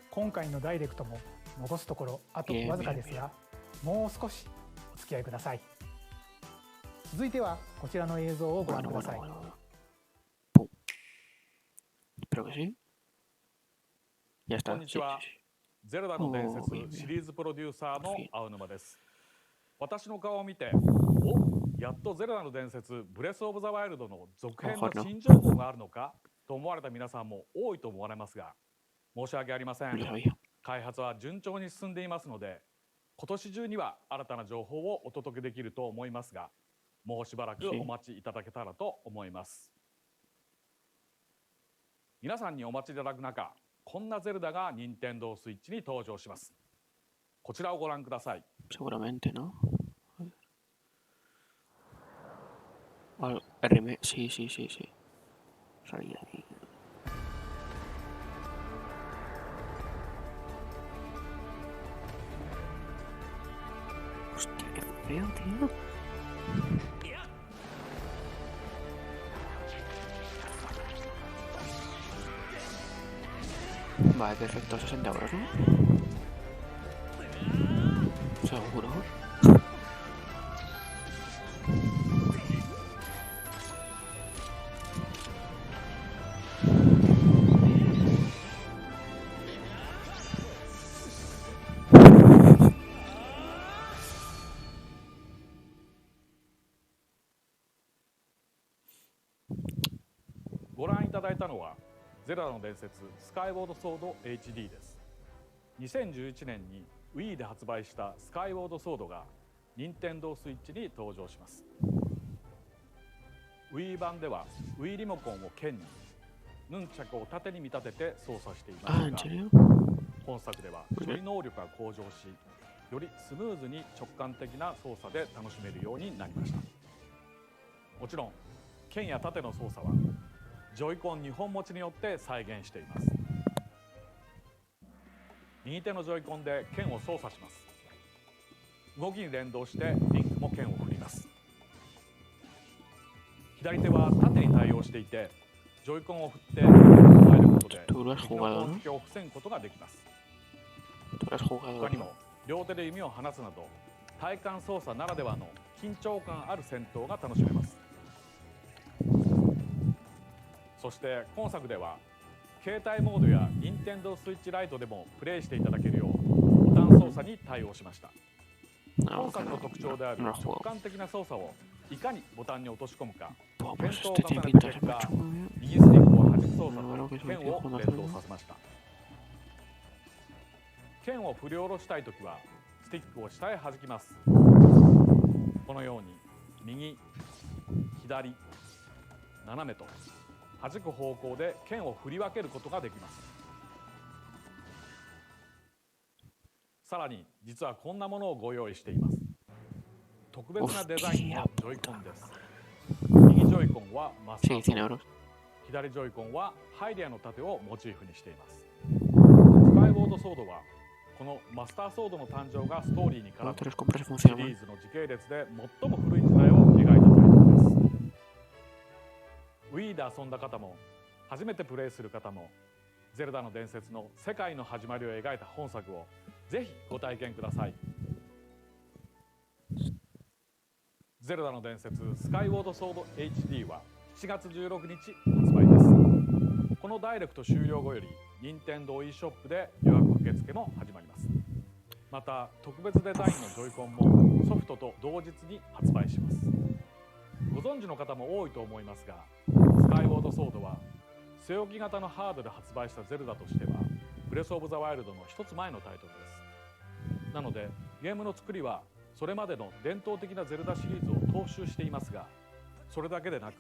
今回のダイレクトも残すところあとわずかですが、もう少しお付き合いください。続いてはこちらの映像をご覧ください。こんにちは。ゼルダの伝説シリーズプロデューサーの青沼です。私の顔を見て、お、やっとゼルダの伝説ブレスオブザワイルドの続編の新情報があるのかと思われた皆さんも多いと思われますが、申し訳ありません。開発は順調に進んでいますので、今年中には新たな情報をお届けできると思いますが、もうしばらくお待ちいただけたらと思います。皆さんにお待ちいただく中、こんなゼルダが任天堂スイッチに登場します。こちらをご覧ください。Seguramente, ¿no? Sí, sí, sí, sí. Salía ahí. Hostia, qué feo, tío. Vale, perfecto, 60 euros, ¿no? Seguro.ご覧いただいたのはゼルダの伝説スカイウォードソード HD です。2011年に Wii で発売したスカイウォードソードが任天堂スイッチに登場します。 Wii 版では Wii リモコンを剣にヌンチャクを縦に見立てて操作していますが、本作では処理能力が向上し、よりスムーズに直感的な操作で楽しめるようになりました。もちろん剣や盾の操作はジョイコン2本持ちによって再現しています。右手のジョイコンで剣を操作します。動きに連動してリンクも剣を振ります。左手は縦に対応していて、ジョイコンを振って加えることで敵の攻撃を防ぐことができます。他にも両手で弓を放つなど体感操作ならではの緊張感ある戦闘が楽しめます。そして今作では携帯モードや Nintendo Switch Lite でもプレイしていただけるようボタン操作に対応しました。本作の特徴である直感的な操作をいかにボタンに落とし込むか検討を重ねた結果、右スティックを弾く操作と剣を連動させました。剣を振り下ろしたいときはスティックを下へ弾きます。このように右、左、斜めと弾く方向で剣を振り分けることができます。さらに実はこんなものをご用意しています。特別なデザインのジョイコンです。右ジョイコンはマスターソード、左ジョイコンはハイデアの盾をモチーフにしています。スカイウォードソードはこのマスターソードの誕生がストーリーに絡むシリーズの時系列で最も古い時代を描いたタイトルです。Wii で遊んだ方も初めてプレイする方もゼルダの伝説の世界の始まりを描いた本作をぜひご体験ください。ゼルダの伝説スカイウォードソード HD は7月16日発売です。このダイレクト終了後より任天堂 e ショップで予約受付も始まります。また特別デザインのジョイコンもソフトと同日に発売します。ご存知の方も多いと思いますが、スカイウォードソードは据え置き型のハードで発売したゼルダとしてはブレスオブザワイルドの一つ前のタイトルです。なのでゲームの作りはそれまでの伝統的なゼルダシリーズを踏襲していますが、それだけでなく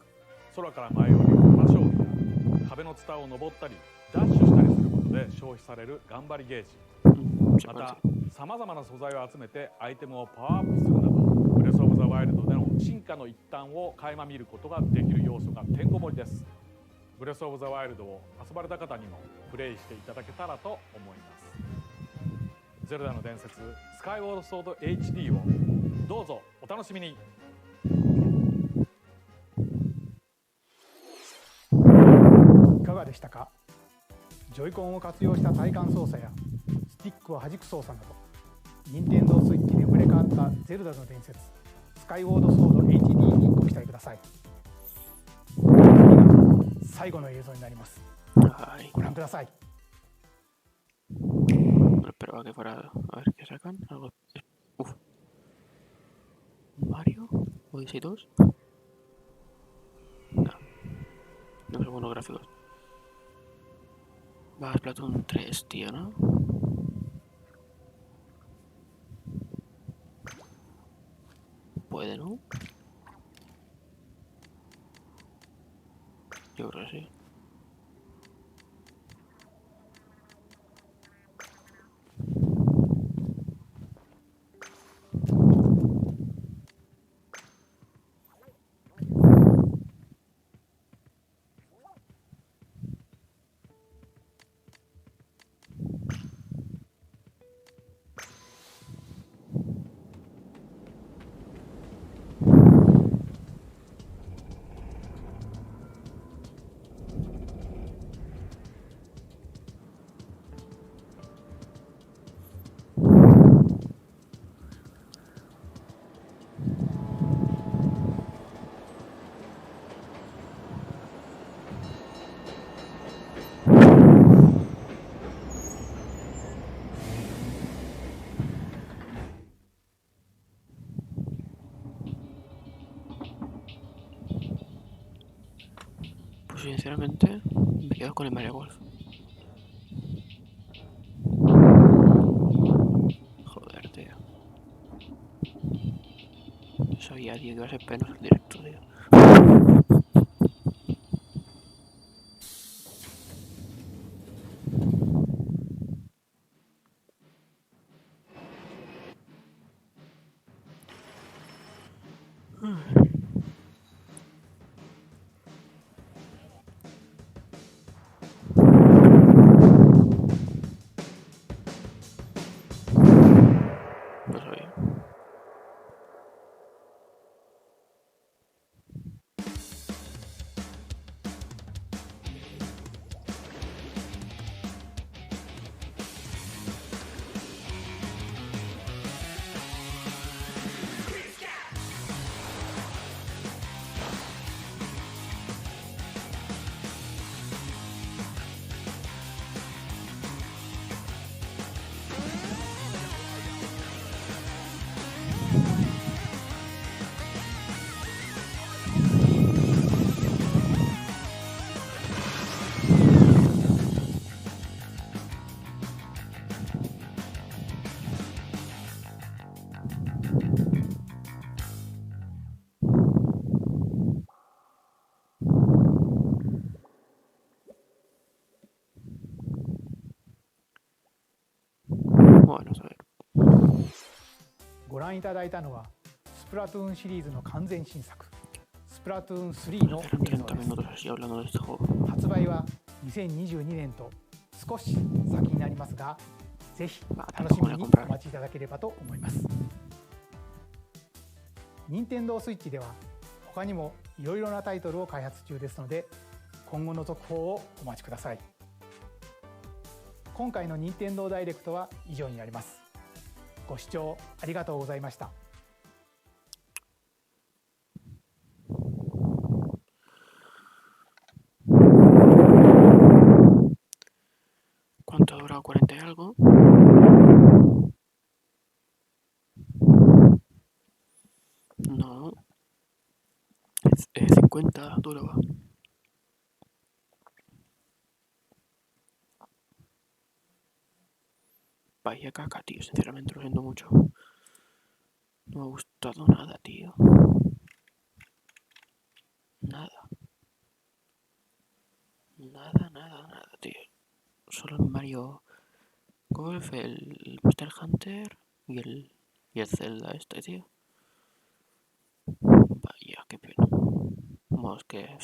空から舞い降りる馬勝負や壁のツタを登ったりダッシュしたりすることで消費される頑張りゲージ、またさまざまな素材を集めてアイテムをパワーアップするなどブレスオブザワイルドでの進化の一端を垣間見ることができる要素がてんこ盛りです。ブレスオブザワイルドを遊ばれた方にもプレイしていただけたらと思います。ゼルダの伝説スカイウォードソード HD をどうぞお楽しみに。いかがでしたか。ジョイコンを活用した体感操作やスティックを弾く操作など、任天堂スイッチで生まれ変わったゼルダの伝説スカイウォードソード HD にご期待ください。次が最後の映像になります。ご覧ください。Esperaba que fuera. A ver qué sacan. Algo. Uf. ¿Mario? ¿Odyssey 2? No. No son buenos gráficos. Va, Splatoon 3, tío, ¿no? Puede, ¿no? Yo creo que sí. Pues sinceramente me quedo con el Mario Golf. Joder, tío. Sabía, tío, que iba a ser penoso el directo, tío. No sabía. Bueno, a ver. ご覧いただいたのはスプラトゥーンシリーズの完全新作スプラトゥーン3の映像です。発売は2022年と少し先になりますが、ぜひ楽しみにお待ちいただければと思います。任天堂スイッチでは他にもいろいろなタイトルを開発中ですので、今後の続報をお待ちください。今回の任天堂ダイレクトは以上になります。ご視聴ありがとうございました。¿Cuánto ha durado? ¿40 y algo? No. 50 duraba. Vaya caca, tío. Sinceramente lo siento mucho. No me ha gustado nada, tío. Nada. Nada, tío. Solo el Mario Golf, el Monster Hunter y el Zelda este, tío. Vaya, qué pena. Vamos, que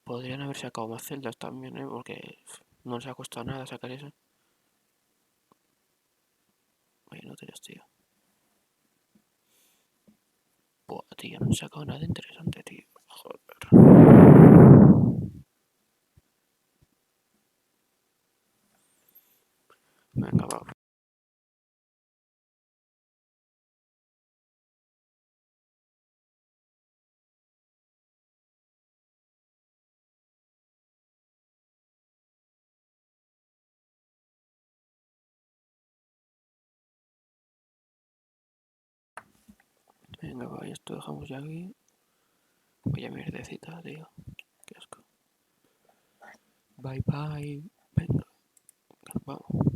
podrían haber sacado más celdas también, porque no les ha costado nada sacar eso. Vaya, no te tío. Buah, tío, no han sacado nada interesante, tío. Joder. Venga, va. Venga, va, esto dejamos ya aquí. Vaya mierdecita, tío. Qué asco. Bye, bye. Venga, vamos.